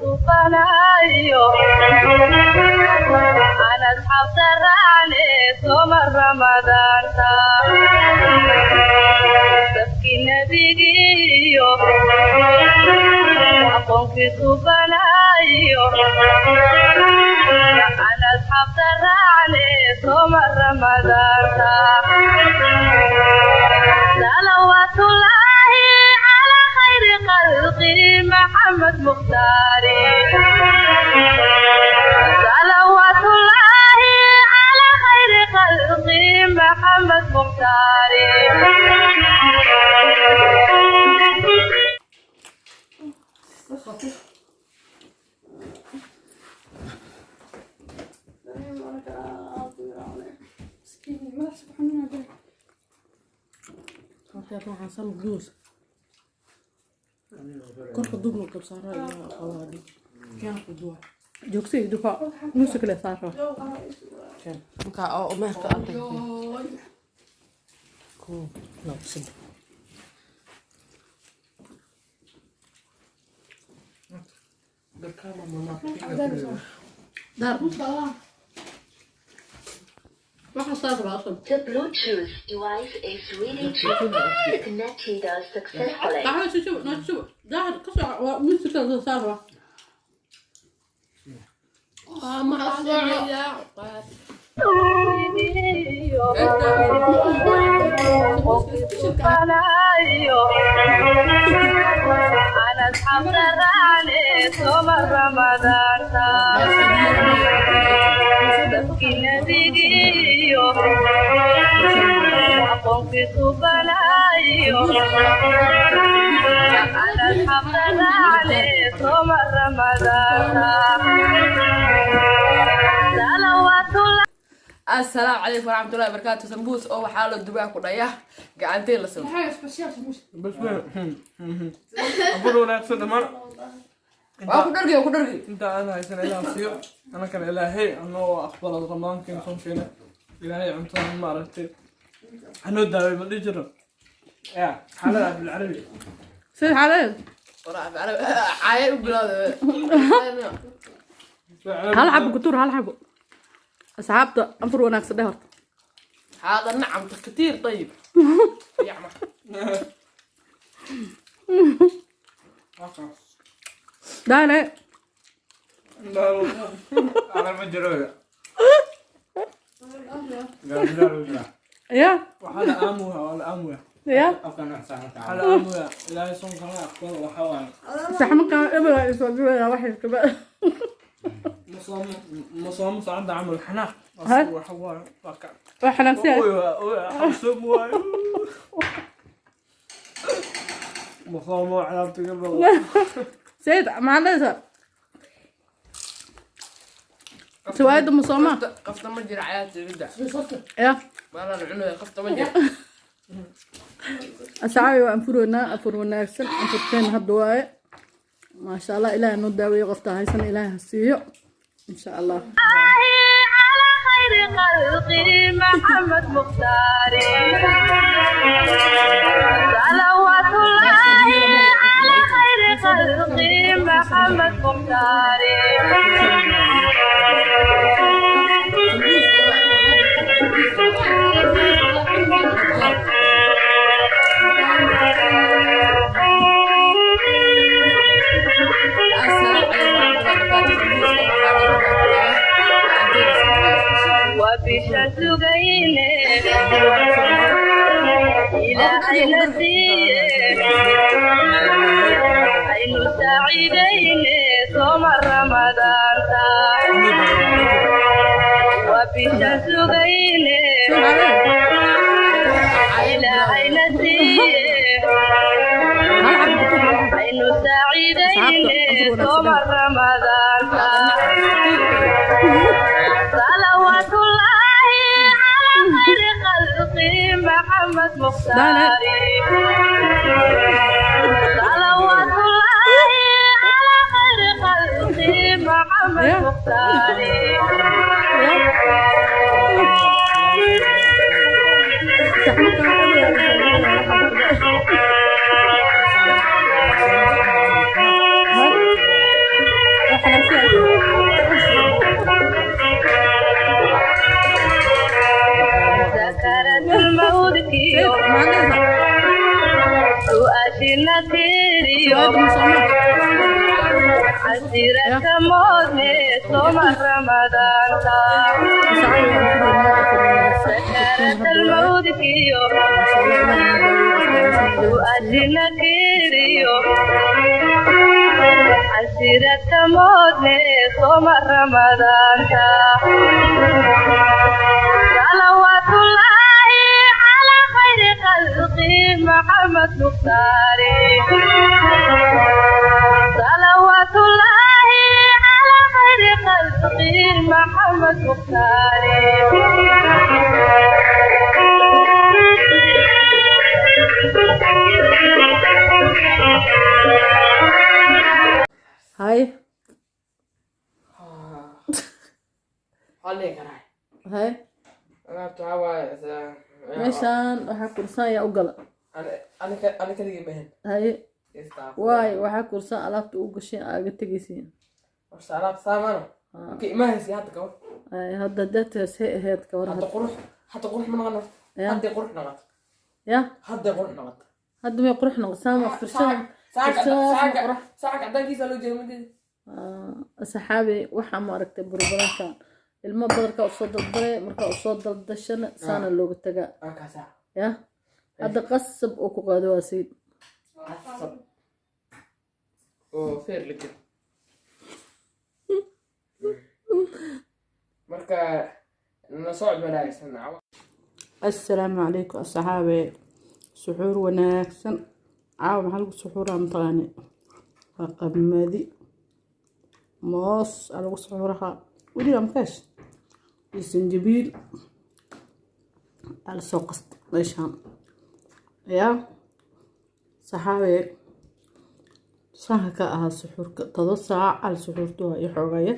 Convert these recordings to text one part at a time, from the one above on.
سبحانه أنا أصحاب تراني صوم رمضان تبكي النبي أقوم في سبحانه أنا أصحاب تراني صوم رمضان صلوات الله على خير خلقه محمد مختاري صلوات الله على خير خلقه محمد مختاري waxaan san blues korka dubno kabsaara iyo qawaadi keen ku duwa joogsi dufa muusik le saaro keen ka oo meerta antay ku nabsin dalkama mama dar The Bluetooth device is ready to connected successfully. أنا أصحاب تراني صوم رمضان تبكي النبي أقوم في سبحانه أنا أصحاب تراني صوم رمضان صلوات الله. السلام عليكم ورحمة الله وبركاته. سمبوس أو حاله الدباء كلها قاعدين لسه. بس أقول لك صدق مرة. كدرجي. أنت أنا هيسن إله سير. أنا كان إلهي أنه أخبار رمضان كان يكون فينا. إلهي عمتنا ما عرفت. أنا داوي بدي جرب. يا حلا بالعربي. سير حلا. ورا بالعربي. عايب بلاد. هلا حب كتور هلا حب. أصحابته أنفر وناكس دهر. هذا نعم كتير طيب. يا عم. لا لا. لا أنا مجرد. لا. يا. وحلا أموها ولا أموها. يا. حلا أموها. لا يصون كمان أخبار وحوان. سحمك إبرة يسوي واحد كمان. مصام صعد عمل حناق. وحوار. وحناق سير. حسب واي. مصام على تقبل. سيد معنا سر. سواد مصامة. قفطة مجرى عياتي جدا. يا. ما أنا العنو قفطة مجرى. أسعى وأنفرونا أسن أنفرتين هالدواء. ما شاء الله إله نداوي قفطة هاي سنة إله السيو. إن شاء الله. على خير خلقه محمد مختاري صلوات الله على خير خلقه محمد مختاري وبشمس غينه إلى أين سير عين سعيدين صوم رمضان وبشمس غينه إلى أين سير عين سعيدين صوم رمضان صلوات الله على خير خلقه محمد مختاري صلوات الله على خير خلقه محمد مختاري عسيرة موتني صوم رمضان سكرت الموت فيه وأجلنا كيريو عسيرة موتني صوم رمضان صلوات الله على خير خلقه محمد مختاري صلوات الله على خير خلقه محمد مختاري هاي عليك راي هاي انا تعوى meeshaan waxaa kursan ayaa u gala انا كده بهن haye استعفى waay waxaa kursan alaabta u gasheen aaga tegaysiin وسلام سامانو ما هي سيادة كور haye hadda dadtaas hay ahayd ka war حتى قروح من غنى حتى قروح نغط ya حتى قروح نغط hadda may qurux noqosaama fursad ساعة عدان كيسا لو جاي مدي saxaabi waxaa ma aragtay burburankan ilmo badarka usoo daldaray markaa usoo daldashana saana looga tagaa كاسا ya hadda qasab oo ku qaado waa sayid عصب وفير لك مركا نصعد ملايس هنا assalaamu calaykum asxaabe suxuur wanaagsan caawa maxaa lagu suxuuraa mataqaani waa qamadi moos aa lagu suxuurahaa weliba makaash iyo sanjabiil aa lasoo qasta meeshaan yaa saxaabe saanka ka ahaa suxuurka 7 saac al suxuurtu waa iyo xoogaya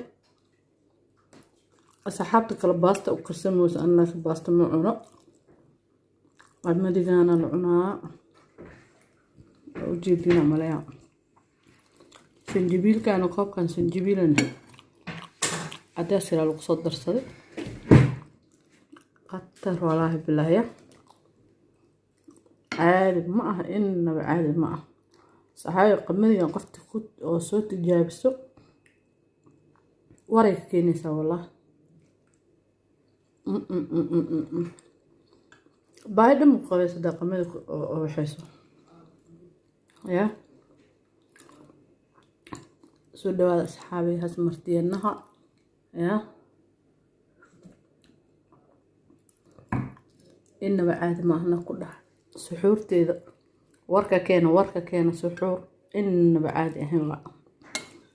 asxaabta kale baasta u karsamayso annaka baasta ma cuno qamadigaana la cunaa ujeedina malaya sanjabiilkaana koobkan sanjabiilana cadaas yaraa lagu soo darsaday qatar walaahi bilaahya caadi ma aha innaba caadi ma ah saxaabi qamadigan qofta ku oo soo tijaabiso waray ka keenaysaa wallahi baayda mu qabayso daa qamadi oo waxayso ya soo dhawaada asxaabi has martiyanaha ya innaba caadi maahna ku dhax suxuurteeda warka keena suxuur innaba caadi ahayn la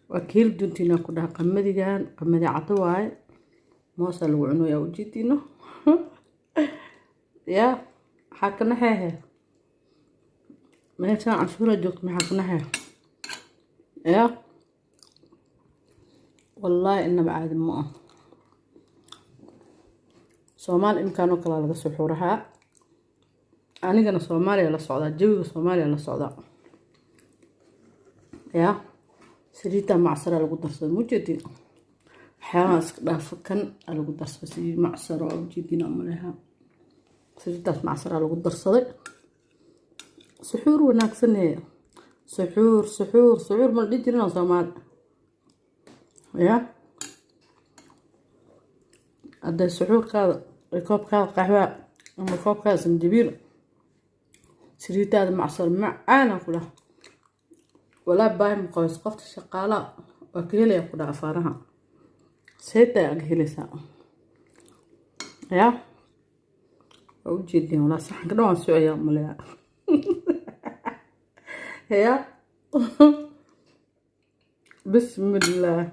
waa kiil duntina ku dhax qamadigan qamadi cad waaye moosa lagu cunayaa ujeedino ya maxaa ka naxeehe meeshaan cashuura joogto maxaa ka naxeehe ya wallaahi innaba caadi ma ah soomaali imkaanoo kalaa laga suxuurahaa anigana soomaaliya la socdaa jawiga soomaaliya la socdaa ya saliidda macsara lagu darsada mujeedin waxyaabaha iska dhaafo kan aa lagu darsada saliid macsaro oo ujeedina maleha saliiddaas macsaraa lagu darsaday suxuur wanaagsanee suxuur ma la dhihi jirin soomaali ya hadday suxuurkaada koobkaada qaxwaa ama koobkaada sanjabiil saliidaada macsar macaana ku dhaha walaa baahi maqabays qofta shaqaalaa waa ka helaya ku dhaha afaaraha saytaa aga helaysaa ya waa ujeedin walaa saxanka dhan waan socoyaa malaya ya bismillaah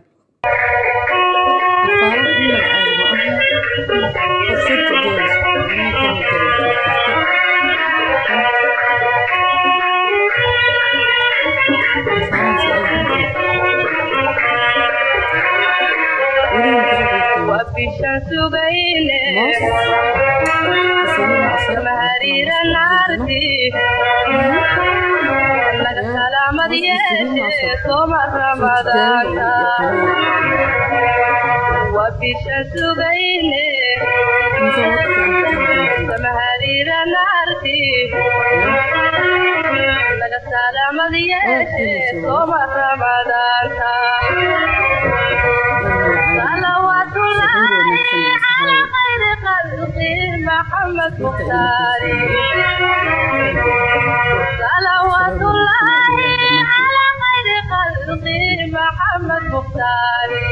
afaaraha ina caadi ma aha qofsirta jeelis anaa kama وبشان سجينة مهرير النارتي لك سلام ديالي صوم رمضان وبشان سجينة مهرير النارتي لك سلام ديالي صوم رمضان صلوات الله على خير خلقه محمد مختاري صلوات الله على خير خلقه محمد مختاري